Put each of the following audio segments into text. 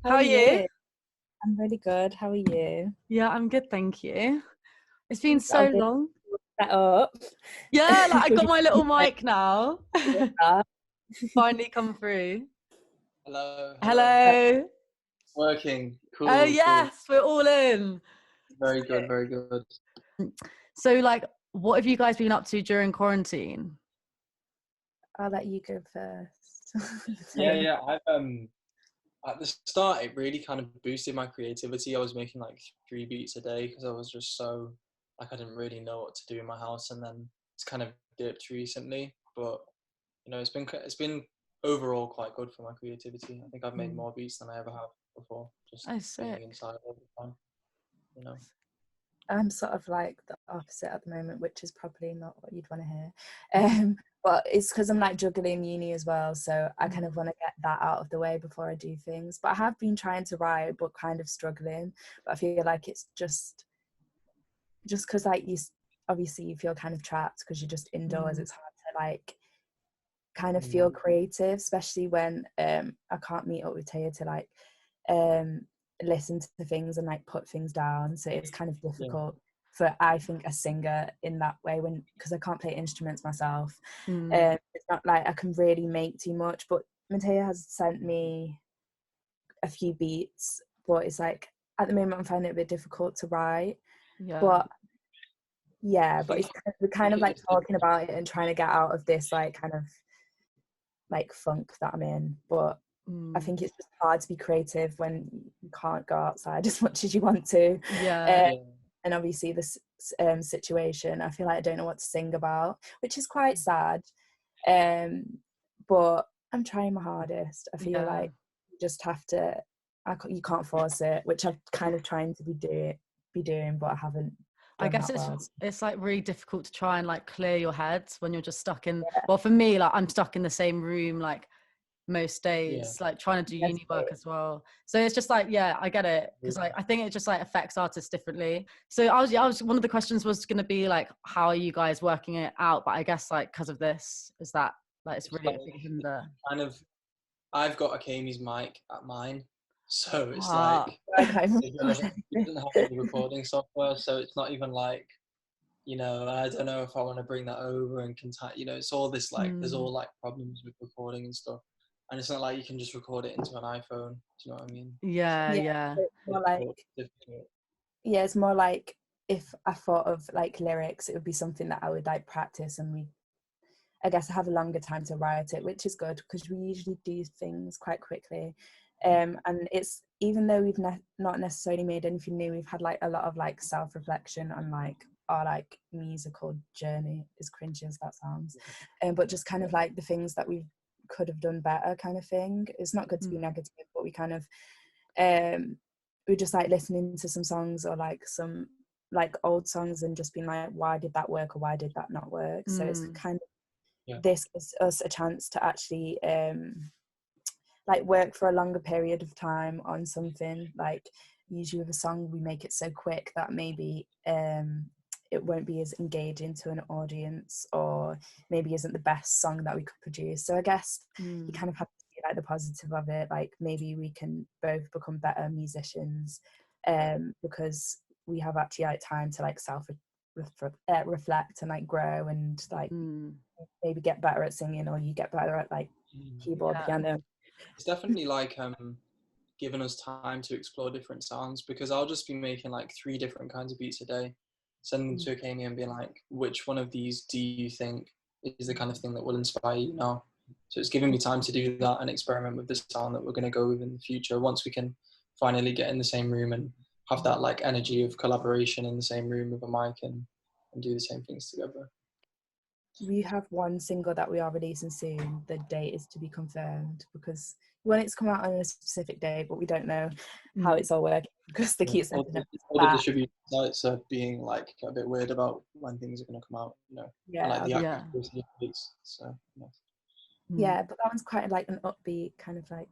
How are you? I'm really good. How are you? Yeah, I'm good, thank you. It's been I'll so be long. set up. Yeah, like I got my little mic now. Hello. Finally come through. Hello, hello. Hello. Working. Oh Cool, cool. yes, we're all in. Very good, very good. So like, what have you guys been up to during quarantine? I'll let you go first. Yeah. I've at the start it really kind of boosted my creativity. I was making like 3 beats a day because I was just so like I didn't really know what to do in my house, and then it's kind of dipped recently. But it's been overall quite good for my creativity. I think I've made more beats than I ever have before, just Oh, being sick. inside all the time. You know. I'm sort of like the opposite at the moment, which is probably not what you'd want to hear. But it's because I'm like juggling uni as well, so I kind of want to get that out of the way before I do things. But I have been trying to write, but kind of struggling. But I feel like it's just because like obviously you feel kind of trapped because you're just indoors. It's hard to like kind of feel creative, especially when I can't meet up with Teo to like listen to things and like put things down. So it's kind of difficult for, I think, a singer in that way, when because I can't play instruments myself. It's not like I can really make too much, but Mateo has sent me a few beats, but it's like at the moment I'm finding it a bit difficult to write. But it's we're kind of like talking about it and trying to get out of this like kind of like funk that I'm in. But I think it's just hard to be creative when you can't go outside as much as you want to. And obviously this situation, I feel like I don't know what to sing about, which is quite sad. But I'm trying my hardest. I feel like you just have to, you can't force it, which I'm kind of trying to be doing, but I haven't. I guess it's like really difficult to try and like clear your head when you're just stuck in, well, for me, like I'm stuck in the same room like most days, like trying to do uni work as well. So it's just like, I get it, because like I think it just like affects artists differently. So I was one of the questions was going to be like, how are you guys working it out? But I guess like because of this, is that like it's really a big hinder. Kind of, I've got Akemi's mic at mine, so it's it doesn't have any recording software, so it's not even like, I don't know if I want to bring that over and it's all this like there's all like problems with recording and stuff, and it's not like you can just record it into an iPhone. Do you know what I mean? It's more like, it's more like if I thought of like lyrics, it would be something that I would like practice, and I guess I have a longer time to write it, which is good because we usually do things quite quickly. And it's, even though we've not necessarily made anything new, we've had like a lot of like self-reflection on like our like musical journey, as cringy as that sounds, but just kind of like the things that we could have done better kind of thing. It's not good to be negative, but we kind of we just like listening to some songs or like some like old songs and just being like, why did that work or why did that not work? So it's kind of, this gives us a chance to actually like work for a longer period of time on something. Like usually with a song we make it so quick that maybe it won't be as engaging to an audience, or maybe isn't the best song that we could produce. So I guess you kind of have to see like the positive of it, like maybe we can both become better musicians because we have actually like time to like reflect and like grow and like maybe get better at singing, or you get better at like keyboard, piano. It's definitely like giving us time to explore different sounds, because I'll just be making like 3 different kinds of beats a day, sending them to Akemi and being like, which one of these do you think is the kind of thing that will inspire you now? So it's giving me time to do that and experiment with the sound that we're going to go with in the future, once we can finally get in the same room and have that like energy of collaboration in the same room with a mic and do the same things together. We have one single that we are releasing soon. The date is to be confirmed because we want it to come out on a specific day, but we don't know how it's all working because they keep sending it all the distribution sites are being like a bit weird about when things are going to come out, like the actual dates. So but that one's quite like an upbeat kind of like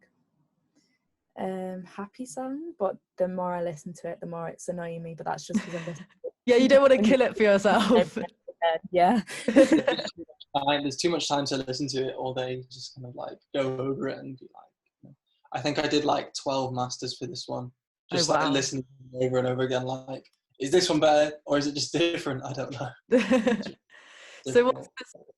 happy song, but the more I listen to it, the more it's annoying me, but that's just because I'm listening to it. You don't want to kill it for yourself. There's too much time to listen to it all day, just kind of like go over it and be like, I think I did like 12 masters for this one. Just Oh, like wow. listening over and over again, like, is this one better or is it just different? I don't know. So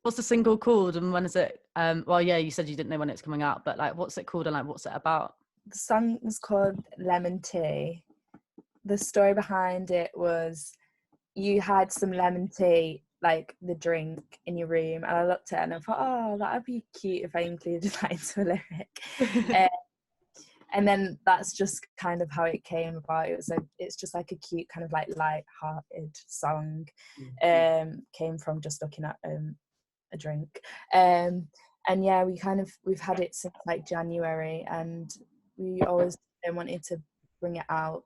what's the single called, and when is it? Well, yeah, you said you didn't know when it's coming out, but like, what's it called, and like, what's it about? The song was called Lemon Tea. The story behind it was you had some lemon tea, like the drink, in your room, and I looked at it and I thought, oh, that'd be cute if I included that into a lyric. And then that's just kind of how it came about. It's just like a cute kind of like light-hearted song. Came from just looking at a drink. And yeah, we've had it since like January, and we always wanted to bring it out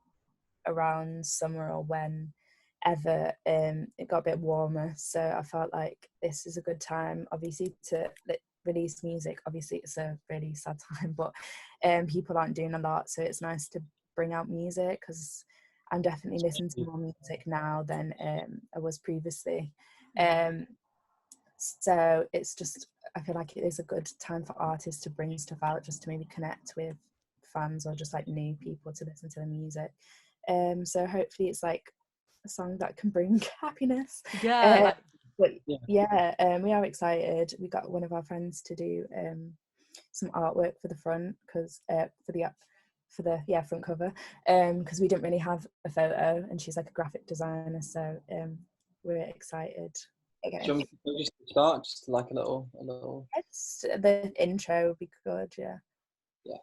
around summer or whenever it got a bit warmer. So I felt like this is a good time, obviously, to release music. Obviously, it's a really sad time, but people aren't doing a lot, so it's nice to bring out music, because I'm definitely listening to more music now than I was previously. So it's just, I feel like it is a good time for artists to bring stuff out, just to maybe connect with fans or just like new people to listen to the music. So hopefully it's like a song that can bring happiness. Yeah. But yeah, we are excited. We got one of our friends to do some artwork for the front, because for the front cover, because we didn't really have a photo, and she's like a graphic designer, so we're excited. Do you want me to just start, just like a little? It's the intro would be good, yeah. Yeah.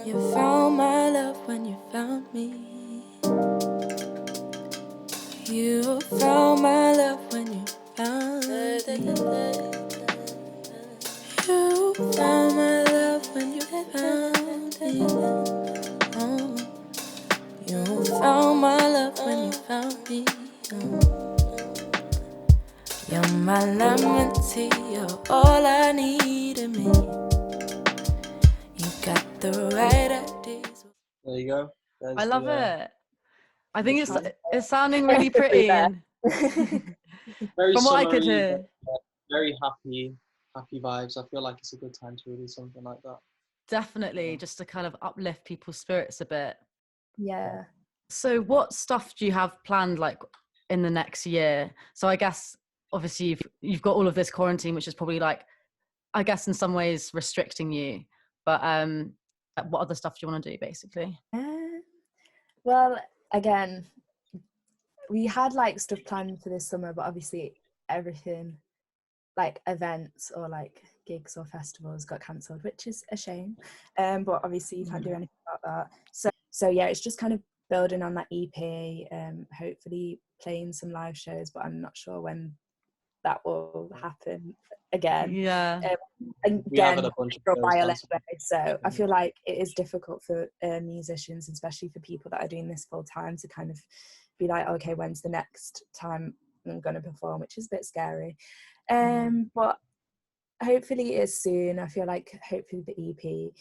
You found my love when you found me. You found my love when you found me. You found my love when you found me. Oh. You found my love when you found me. Oh. You're my lemon tea, you're all I need in me. You got the right ideas. There you go. I love it. I think it's sounding really pretty, and very from what I could summery, hear, very happy vibes. I feel like it's a good time to release something like that. definitely, just to kind of uplift people's spirits a bit. Yeah. So what stuff do you have planned, like, in the next year? So I guess obviously you've got all of this quarantine, which is probably, like, I guess in some ways restricting you, but what other stuff do you want to do, basically? Well, again, we had like stuff planned for this summer, but obviously everything, like events or like gigs or festivals, got cancelled, which is a shame. But obviously you can't do anything about that. So yeah, it's just kind of building on that EP, hopefully playing some live shows, but I'm not sure when that will happen again. Yeah. Again, for a while anyway. So I feel like it is difficult for musicians, especially for people that are doing this full time, to kind of be like, okay, when's the next time I'm going to perform, which is a bit scary. But hopefully it is soon. I feel like hopefully the EP,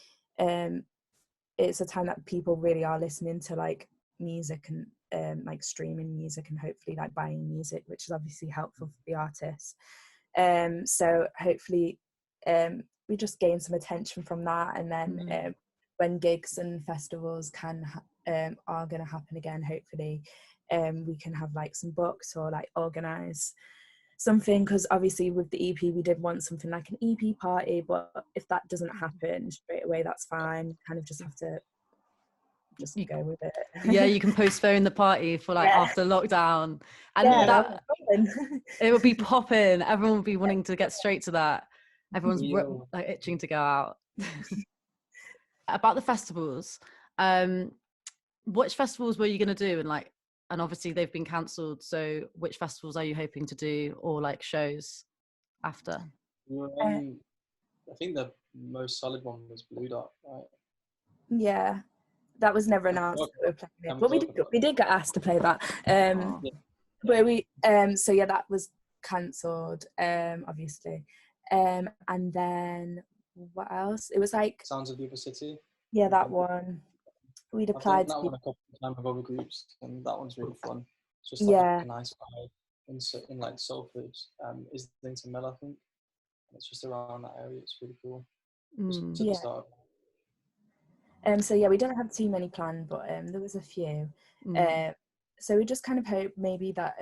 it's a time that people really are listening to like music and like streaming music, and hopefully like buying music, which is obviously helpful for the artists. So hopefully we just gain some attention from that, and then when gigs and festivals are going to happen again, hopefully we can have like some books or like organize something, because obviously with the EP we did want something like an EP party, but if that doesn't happen straight away, that's fine. Kind of just have to go with it. Yeah, you can postpone the party for like after lockdown, and that it would be popping. Everyone would be wanting to get straight to that. Everyone's like itching to go out. About the festivals, which festivals were you going to do, and obviously they've been cancelled, so which festivals are you hoping to do, or like shows after? I think the most solid one was Blue Dot, right? Yeah, that was never announced that we were playing it, but we did get asked to play that. But we so yeah, that was cancelled, obviously. And then what else? It was like Sounds of the Other City. Yeah, that one. We'd applied that one a couple of times with other groups, and that one's really fun. It's just like Yeah. a nice vibe in like Salford. Is Linton Mill, I think. And it's just around that area. It's really cool. Just to the start. So yeah, we don't have too many planned, but there was a few. So we just kind of hope maybe that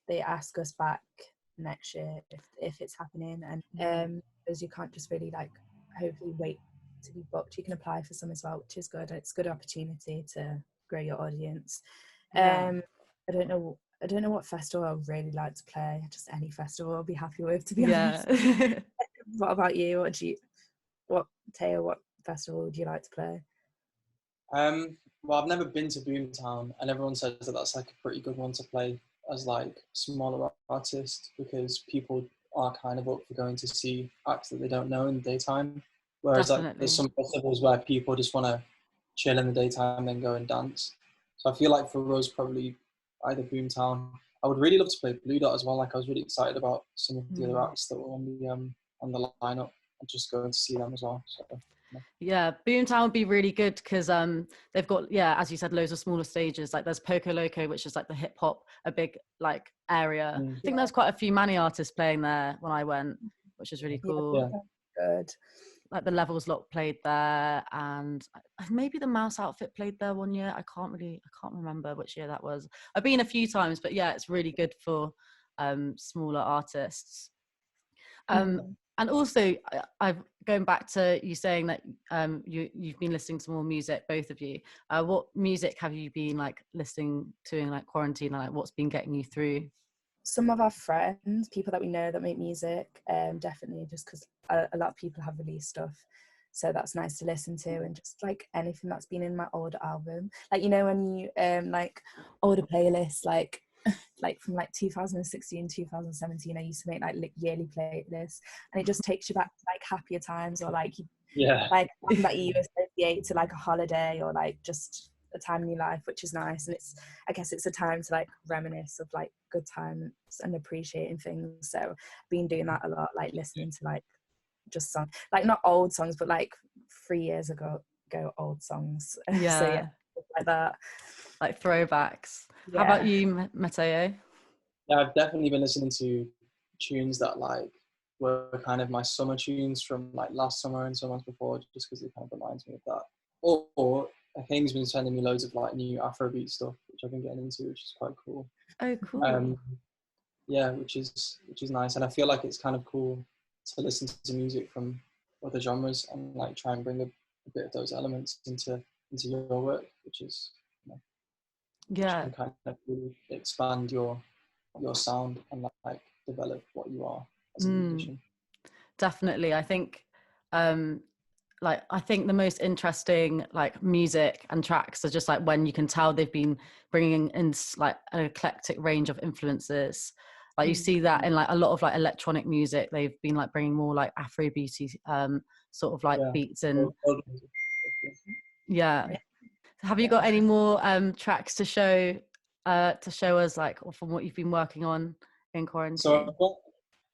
they ask us back next year if it's happening, and because you can't just really like hopefully wait to be booked. You can apply for some as well, which is good. It's a good opportunity to grow your audience. I don't know what festival I would really like to play. Just any festival I'll be happy with, to be honest. What about you? Teo, what festival would you like to play? Well, I've never been to Boomtown, and everyone says that that's like a pretty good one to play as like smaller artist, because people are kind of up for going to see acts that they don't know in the daytime. Whereas like there's some festivals where people just want to chill in the daytime and go and dance. So I feel like for us, probably either Boomtown. I would really love to play Blue Dot as well. Like I was really excited about some of the other acts that were on the lineup, and just going to see them as well. So. Yeah, Boomtown would be really good because they've got, as you said, loads of smaller stages. Like there's Poco Loco, which is like the hip hop, a big like area. I think there's quite a few Mani artists playing there when I went, which is really cool. Good. Like the Levels Lot played there, and maybe the Mouse Outfit played there one year. I can't remember which year that was. I've been a few times, but yeah, it's really good for smaller artists. And also, I've going back to you saying that you've been listening to more music, both of you. What music have you been like listening to in like quarantine? Like what's been getting you through? Some of our friends, people that we know that make music, definitely, just because a lot of people have released stuff, so that's nice to listen to, and just like anything that's been in my older album, like, you know, when you like older playlists, like from like 2016, 2017, I used to make like yearly playlists, and it just takes you back to like happier times, or like like that you associate to like a holiday, or like just a time in your life, which is nice. And I guess it's a time to like reminisce of like good times and appreciating things. So I've been doing that a lot, like listening to like just songs, like not old songs, but like 3 years ago old songs. So yeah, like that, like throwbacks. How about you, Mateo? Yeah, I've definitely been listening to tunes that like were kind of my summer tunes from like last summer and summers before, just because it kind of reminds me of that. Or Akemi's been sending me loads of like new Afrobeat stuff, which I've been getting into, which is quite cool. Oh, cool. Yeah, which is nice, and I feel like it's kind of cool to listen to music from other genres and like try and bring a bit of those elements into your work, which is which can kind of really expand your sound and like develop what you are as a musician. Definitely. I think I think the most interesting like music and tracks are just like when you can tell they've been bringing in like an eclectic range of influences. Like you see that in like a lot of like electronic music, they've been like bringing more like Afrobeaty sort of like beats in. Have you got any more tracks to show us, like, or from what you've been working on in quarantine? So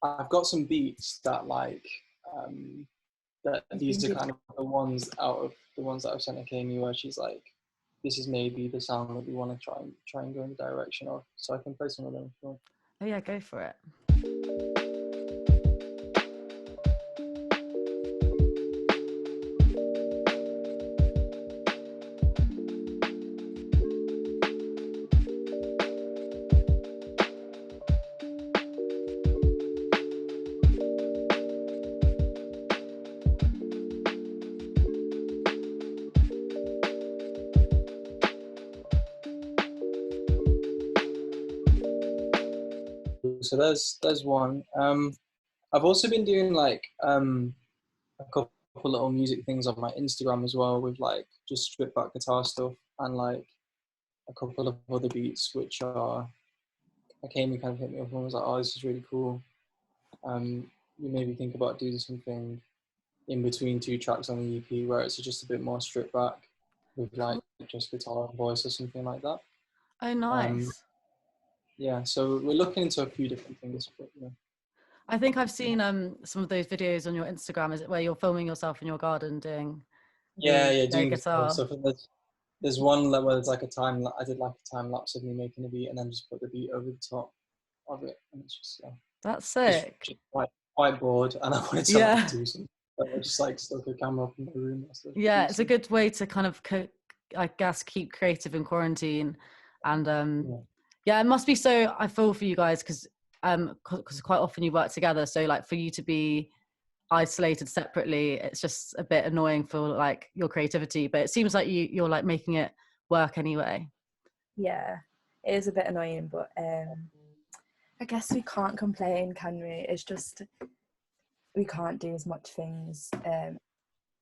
I've got some beats that like that these are kind of the ones that I've sent Akemi, where she's like, this is maybe the sound that we want to try and go in the direction of. So I can play some of them. Oh yeah, go for it. So there's one. I've also been doing like a couple little music things on my Instagram as well, with like just stripped back guitar stuff and like a couple of other beats, which are Akemi kind of hit me up and was like, oh, this is really cool. You maybe think about doing something in between 2 tracks on the EP where it's just a bit more stripped back with like just guitar and voice or something like that. Oh, nice. Yeah, so we're looking into a few different things, but yeah. I think I've seen some of those videos on your Instagram. Is it where you're filming yourself in your garden doing doing guitar? stuff? there's one where there's like I did like a time lapse of me making a beat and then just put the beat over the top of it, and it's just That's sick. just quite bored, and I wanted to like do something. So I just like stuck a camera up in my room. Yeah, it's a good way to kind of, I guess, keep creative in quarantine, and yeah, it must be so. I feel for you guys because quite often you work together, so like for you to be isolated separately, it's just a bit annoying for like your creativity. But it seems like you're like making it work anyway. Yeah, it is a bit annoying, but I guess we can't complain, can we? It's just we can't do as much things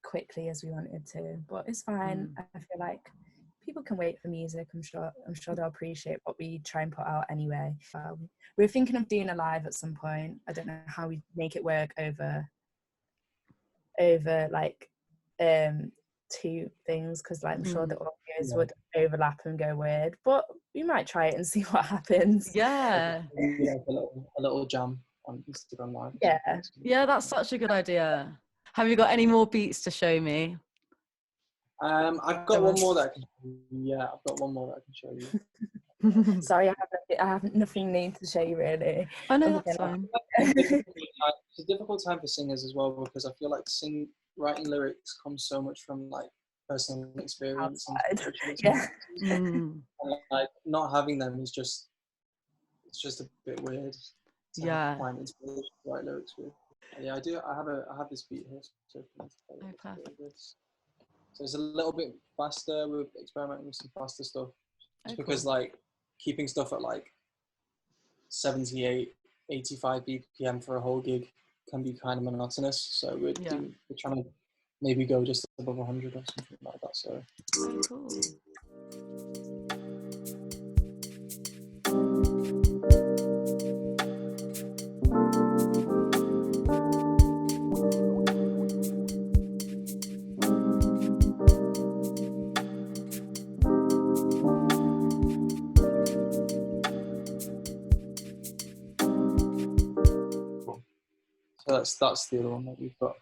quickly as we wanted to, but it's fine. I feel like people can wait for music. I'm sure they'll appreciate what we try and put out anyway. We're thinking of doing a live at some point. I don't know how we make it work over like two things, because like I'm sure the audios would overlap and go weird, but we might try it and see what happens. Yeah, a little jam on Instagram Live. Yeah, that's such a good idea. Have you got any more beats to show me? I've got one more that I can show you. Yeah, I've got one more that I can show you. Sorry, I have nothing new to show you really. I know, that's fine. It's a difficult time for singers as well, because I feel like writing lyrics comes so much from like personal experience and like not having them is just, it's just a bit weird to find inspiration to write lyrics with. Yeah, I have this beat here. So perfect. So it's a little bit faster. We're experimenting with some faster stuff, just because like keeping stuff at like 78, 85 BPM for a whole gig can be kind of monotonous. So we're trying to maybe go just above 100 or something like that. So cool. So that's the other one that we've got.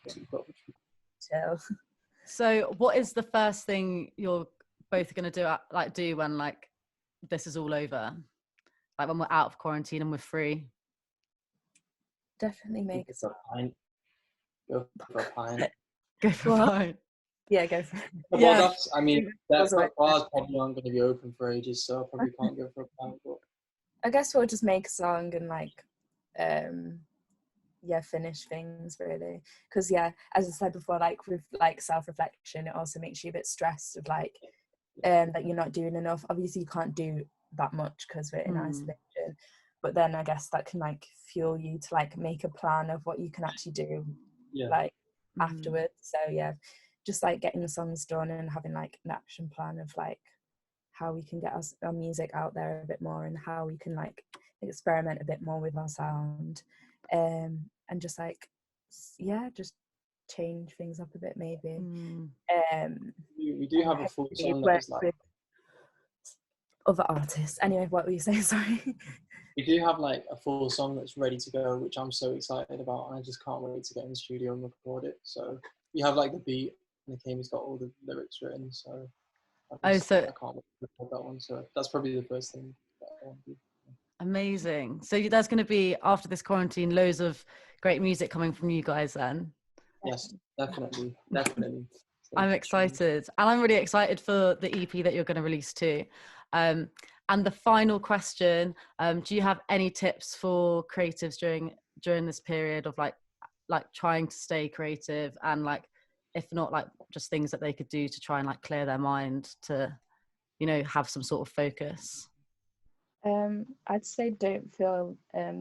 So what is the first thing you're both going to do when like this is all over, like when we're out of quarantine and we're free? Definitely make Go for a pint. Go for a pint. Yeah, go for it. Yeah. I mean, bars probably aren't going to be open for ages, so I probably can't go for a pint. But I guess we'll just make a song and like finish things really, because as I said before, like with like self-reflection, it also makes you a bit stressed of like that you're not doing enough. Obviously you can't do that much because we're in isolation, but then I guess that can like fuel you to like make a plan of what you can actually do like afterwards. So just like getting the songs done and having like an action plan of like how we can get our music out there a bit more, and how we can like experiment a bit more with our sound, and just like just change things up a bit maybe. We do have a full song that's like other artists. Anyway, what were you saying? Sorry. We do have like a full song that's ready to go, which I'm so excited about, and I just can't wait to get in the studio and record it. So we have like the beat, and Akemi's got all the lyrics written. So I can't wait to record that one. So that's probably the first thing that I want to do. Amazing. So there's going to be, after this quarantine, loads of great music coming from you guys then? Yes, definitely. I'm excited, and I'm really excited for the EP that you're going to release too. And the final question, do you have any tips for creatives during this period of like trying to stay creative, and like if not, like just things that they could do to try and like clear their mind to, you know, have some sort of focus? I'd say don't feel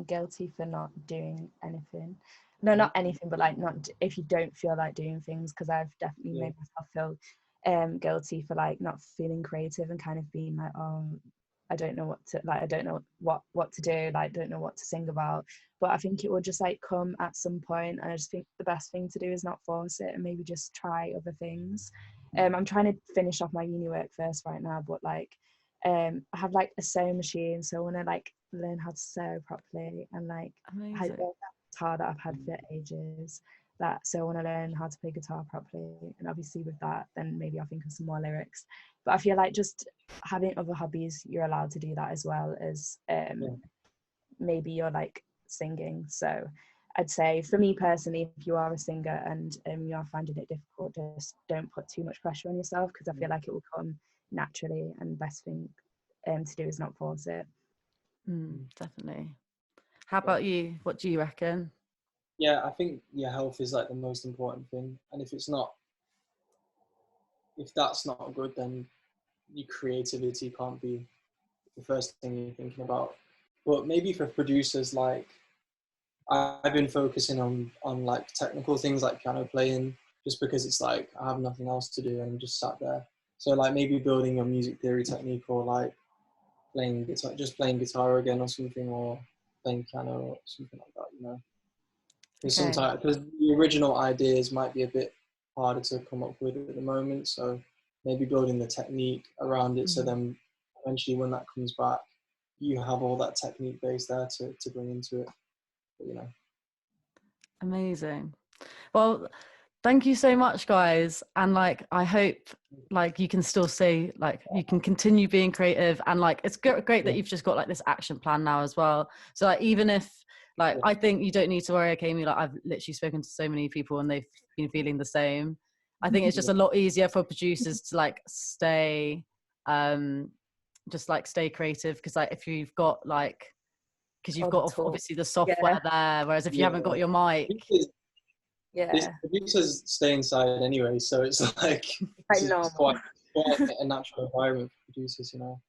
guilty for not doing anything. No, not anything, but like not if you don't feel like doing things, because I've definitely made myself feel guilty for like not feeling creative and kind of being like, oh, I don't know what to like, I don't know what to do, like don't know what to sing about. But I think it will just like come at some point, and I just think the best thing to do is not force it and maybe just try other things. I'm trying to finish off my uni work first right now, but like I have like a sewing machine, so I want to like learn how to sew properly, and like it's hard that I've had for ages, that. So I want to learn how to play guitar properly, and obviously with that, then maybe I'll think of some more lyrics. But I feel like just having other hobbies, you're allowed to do that as well as maybe you're like singing. So I'd say for me personally, if you are a singer and you are finding it difficult, just don't put too much pressure on yourself, because I feel like it will come naturally, and the best thing to do is not force it. Definitely. How about you? What do you reckon? Yeah, I think health is like the most important thing, and if that's not good, then your creativity can't be the first thing you're thinking about. But maybe for producers, like I've been focusing on like technical things like piano playing, just because it's like I have nothing else to do and I'm just sat there. So like maybe building a music theory technique, or like playing guitar again or something, or playing piano or something like that, you know. Because sometimes, because the original ideas might be a bit harder to come up with at the moment, so maybe building the technique around it, so then eventually when that comes back, you have all that technique base there to bring into it, but, you know. Amazing. Well, thank you so much, guys, and like I hope like you can still say like you can continue being creative, and like it's great that you've just got like this action plan now as well. So like even if like I think you don't need to worry, Akemi, like I've literally spoken to so many people and they've been feeling the same. I think it's just a lot easier for producers to like stay just like stay creative, because like if you've got like, because you've got obviously the software there, whereas if you haven't got your mic, producers stay inside anyway, so it's like it's quite a natural environment for producers, you know.